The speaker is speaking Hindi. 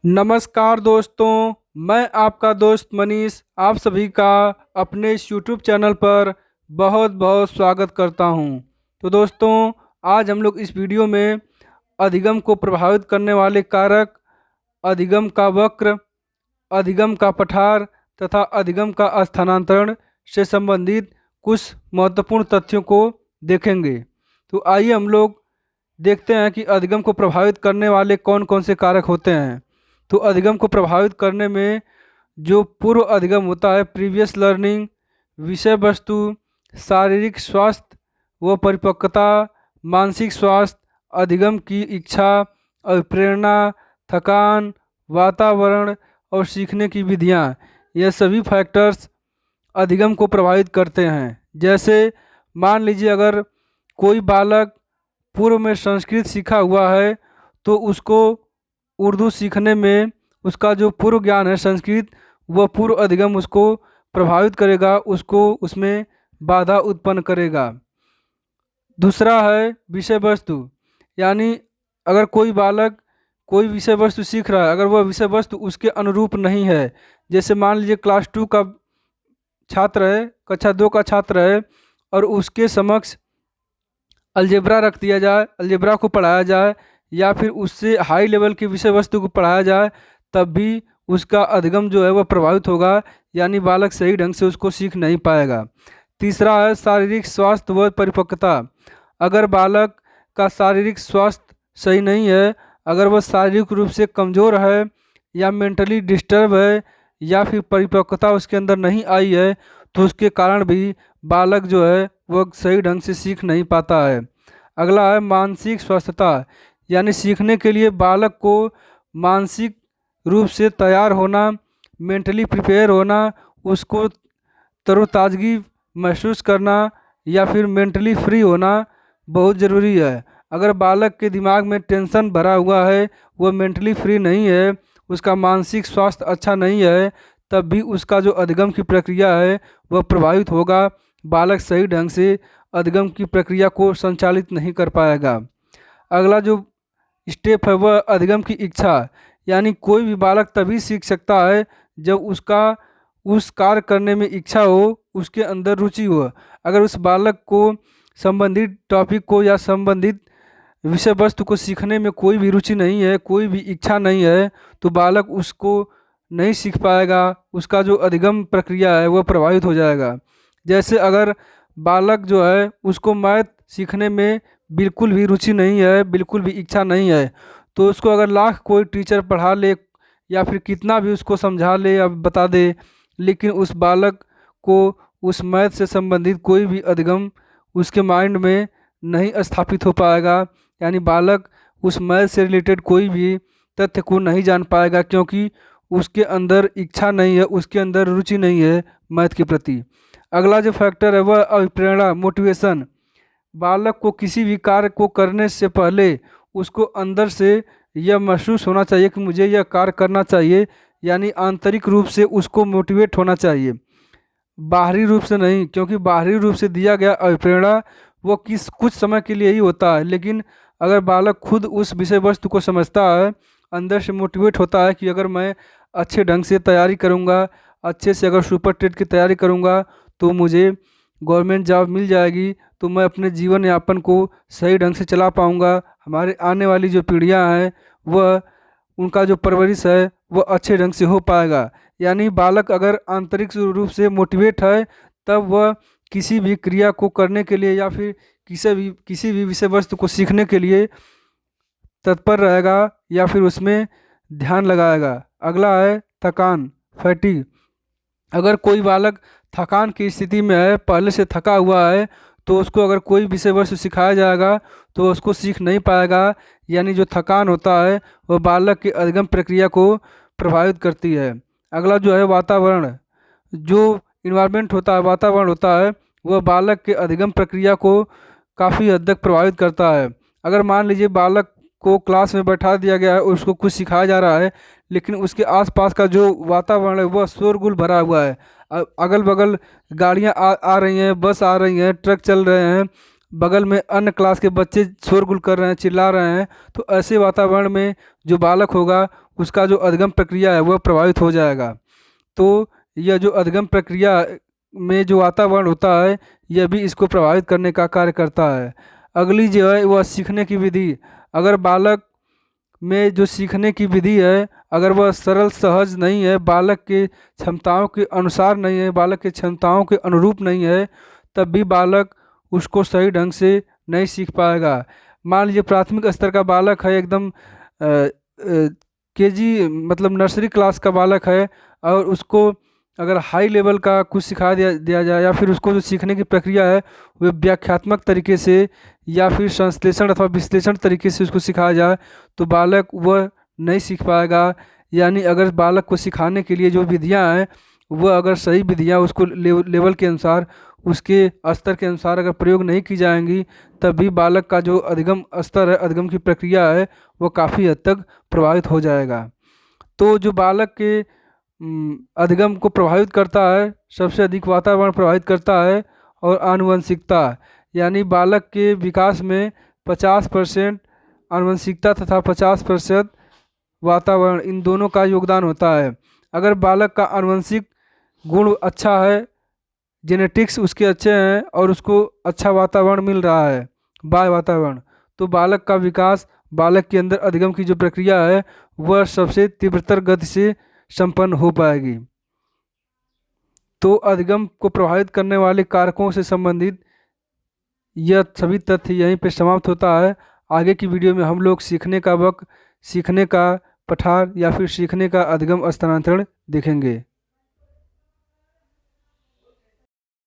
नमस्कार दोस्तों, मैं आपका दोस्त मनीष आप सभी का अपने इस यूट्यूब चैनल पर बहुत बहुत स्वागत करता हूं। तो दोस्तों, आज हम लोग इस वीडियो में अधिगम को प्रभावित करने वाले कारक, अधिगम का वक्र, अधिगम का पठार तथा अधिगम का स्थानांतरण से संबंधित कुछ महत्वपूर्ण तथ्यों को देखेंगे। तो आइए हम लोग देखते हैं कि अधिगम को प्रभावित करने वाले कौन कौन से कारक होते हैं। तो अधिगम को प्रभावित करने में जो पूर्व अधिगम होता है, प्रीवियस लर्निंग, विषय वस्तु, शारीरिक स्वास्थ्य व परिपक्वता, मानसिक स्वास्थ्य, अधिगम की इच्छा और प्रेरणा, थकान, वातावरण और सीखने की विधियाँ, यह सभी फैक्टर्स अधिगम को प्रभावित करते हैं। जैसे मान लीजिए अगर कोई बालक पूर्व में संस्कृत सीखा हुआ है तो उसको उर्दू सीखने में उसका जो पूर्व ज्ञान है संस्कृत, वह पूर्व अधिगम उसको प्रभावित करेगा, उसको उसमें बाधा उत्पन्न करेगा। दूसरा है विषय वस्तु, यानी अगर कोई बालक कोई विषय वस्तु सीख रहा है, अगर वह विषय वस्तु उसके अनुरूप नहीं है, जैसे मान लीजिए क्लास 2 का छात्र है, कक्षा 2 का छात्र है और उसके समक्ष अलजेब्रा रख दिया जाए, अलजेब्रा को पढ़ाया जाए या फिर उससे हाई लेवल की विषय वस्तु को पढ़ाया जाए, तब भी उसका अधिगम जो है वह प्रभावित होगा, यानी बालक सही ढंग से उसको सीख नहीं पाएगा। तीसरा है शारीरिक स्वास्थ्य व परिपक्वता। अगर बालक का शारीरिक स्वास्थ्य सही नहीं है, अगर वह शारीरिक रूप से कमज़ोर है या मेंटली डिस्टर्ब है या फिर परिपक्वता उसके अंदर नहीं आई है, तो उसके कारण भी बालक जो है वह सही ढंग से सीख नहीं पाता है। अगला है मानसिक स्वस्थता, यानी सीखने के लिए बालक को मानसिक रूप से तैयार होना, मेंटली प्रिपेयर होना, उसको तरोताज़गी महसूस करना या फिर मेंटली फ्री होना बहुत ज़रूरी है। अगर बालक के दिमाग में टेंशन भरा हुआ है, वह मेंटली फ्री नहीं है, उसका मानसिक स्वास्थ्य अच्छा नहीं है, तब भी उसका जो अधिगम की प्रक्रिया है वह प्रभावित होगा, बालक सही ढंग से अधिगम की प्रक्रिया को संचालित नहीं कर पाएगा। अगला जो स्टेप है वह अधिगम की इच्छा, यानी कोई भी बालक तभी सीख सकता है जब उसका उस कार्य करने में इच्छा हो, उसके अंदर रुचि हो। अगर उस बालक को संबंधित टॉपिक को या संबंधित विषय वस्तु को सीखने में कोई भी रुचि नहीं है, कोई भी इच्छा नहीं है, तो बालक उसको नहीं सीख पाएगा, उसका जो अधिगम प्रक्रिया है वह प्रभावित हो जाएगा। जैसे अगर बालक जो है उसको मैथ सीखने में बिल्कुल भी रुचि नहीं है, बिल्कुल भी इच्छा नहीं है, तो उसको अगर लाख कोई टीचर पढ़ा ले या फिर कितना भी उसको समझा ले या बता दे, लेकिन उस बालक को उस मैथ से संबंधित कोई भी अधिगम उसके माइंड में नहीं स्थापित हो पाएगा, यानी बालक उस मैथ से रिलेटेड कोई भी तथ्य को नहीं जान पाएगा, क्योंकि उसके अंदर इच्छा नहीं है, उसके अंदर रुचि नहीं है मैथ के प्रति। अगला जो फैक्टर है वह अभिप्रेरणा, मोटिवेशन। बालक को किसी भी कार्य को करने से पहले उसको अंदर से यह महसूस होना चाहिए कि मुझे यह कार्य करना चाहिए, यानी आंतरिक रूप से उसको मोटिवेट होना चाहिए, बाहरी रूप से नहीं, क्योंकि बाहरी रूप से दिया गया अभिप्रेरणा वो कुछ समय के लिए ही होता है, लेकिन अगर बालक खुद उस विषय वस्तु को समझता है, अंदर से मोटिवेट होता है कि अगर मैं अच्छे ढंग से तैयारी करूँगा, अच्छे से अगर सुपर टेट की तैयारी करूँगा तो मुझे गवर्नमेंट जॉब मिल जाएगी, तो मैं अपने जीवन यापन को सही ढंग से चला पाऊँगा, हमारे आने वाली जो पीढ़ियाँ हैं वह उनका जो परवरिश है वह अच्छे ढंग से हो पाएगा। यानी बालक अगर आंतरिक रूप से मोटिवेट है, तब वह किसी भी क्रिया को करने के लिए या फिर किसी भी विषय वस्तु को सीखने के लिए तत्पर रहेगा या फिर उसमें ध्यान लगाएगा। अगला है थकान, फैटिग। अगर कोई बालक थकान की स्थिति में है, पहले से थका हुआ है, तो उसको अगर कोई विषय वस्तु सिखाया जाएगा तो उसको सीख नहीं पाएगा, यानी जो थकान होता है वह बालक की अधिगम प्रक्रिया को प्रभावित करती है। अगला जो है वातावरण, जो इन्वायरमेंट होता है, वातावरण होता है, वह बालक के अधिगम प्रक्रिया को काफ़ी हद तक प्रभावित करता है। अगर मान लीजिए बालक को क्लास में बैठा दिया गया है और उसको कुछ सिखाया जा रहा है, लेकिन उसके आसपास का जो वातावरण है वह शोरगुल भरा हुआ है, अगल बगल गाड़ियाँ आ रही हैं, बस आ रही हैं, ट्रक चल रहे हैं, बगल में अन्य क्लास के बच्चे शोरगुल कर रहे हैं, चिल्ला रहे हैं, तो ऐसे वातावरण में जो बालक होगा उसका जो अधिगम प्रक्रिया है वह प्रभावित हो जाएगा। तो यह जो अधिगम प्रक्रिया में जो वातावरण होता है यह भी इसको प्रभावित करने का कार्य करता है। अगली जो है वह सीखने की विधि। अगर बालक में जो सीखने की विधि है अगर वह सरल सहज नहीं है, बालक के क्षमताओं के अनुसार नहीं है, बालक के क्षमताओं के अनुरूप नहीं है, तब भी बालक उसको सही ढंग से नहीं सीख पाएगा। मान लीजिए प्राथमिक स्तर का बालक है, एकदम केजी मतलब नर्सरी क्लास का बालक है, और उसको अगर हाई लेवल का कुछ सिखा दिया जाए या फिर उसको जो सीखने की प्रक्रिया है वह व्याख्यात्मक तरीके से या फिर संश्लेषण अथवा विश्लेषण तरीके से उसको सिखाया जाए तो बालक वह नहीं सीख पाएगा। यानी अगर बालक को सिखाने के लिए जो विधियां हैं वह अगर सही विधियां उसको लेवल के अनुसार, उसके स्तर के अनुसार अगर प्रयोग नहीं की जाएंगी, तब भी बालक का जो अधिगम स्तर है, अधिगम की प्रक्रिया है, वो काफ़ी हद तक प्रभावित हो जाएगा। तो जो बालक के अधिगम को प्रभावित करता है, सबसे अधिक वातावरण प्रभावित करता है और आनुवंशिकता। यानी बालक के विकास में 50% आनुवंशिकता तथा 50% वातावरण, इन दोनों का योगदान होता है। अगर बालक का आनुवंशिक गुण अच्छा है, जेनेटिक्स उसके अच्छे हैं और उसको अच्छा वातावरण मिल रहा है, बाह्य वातावरण, तो बालक का विकास, बालक के अंदर अधिगम की जो प्रक्रिया है वह सबसे तीव्रतर गति से संपन्न हो पाएगी। तो अधिगम को प्रभावित करने वाले कारकों से संबंधित यह सभी तथ्य यहीं पे समाप्त होता है। आगे की वीडियो में हम लोग सीखने का वक्त, सीखने का पठार या फिर सीखने का अधिगम स्थानांतरण देखेंगे।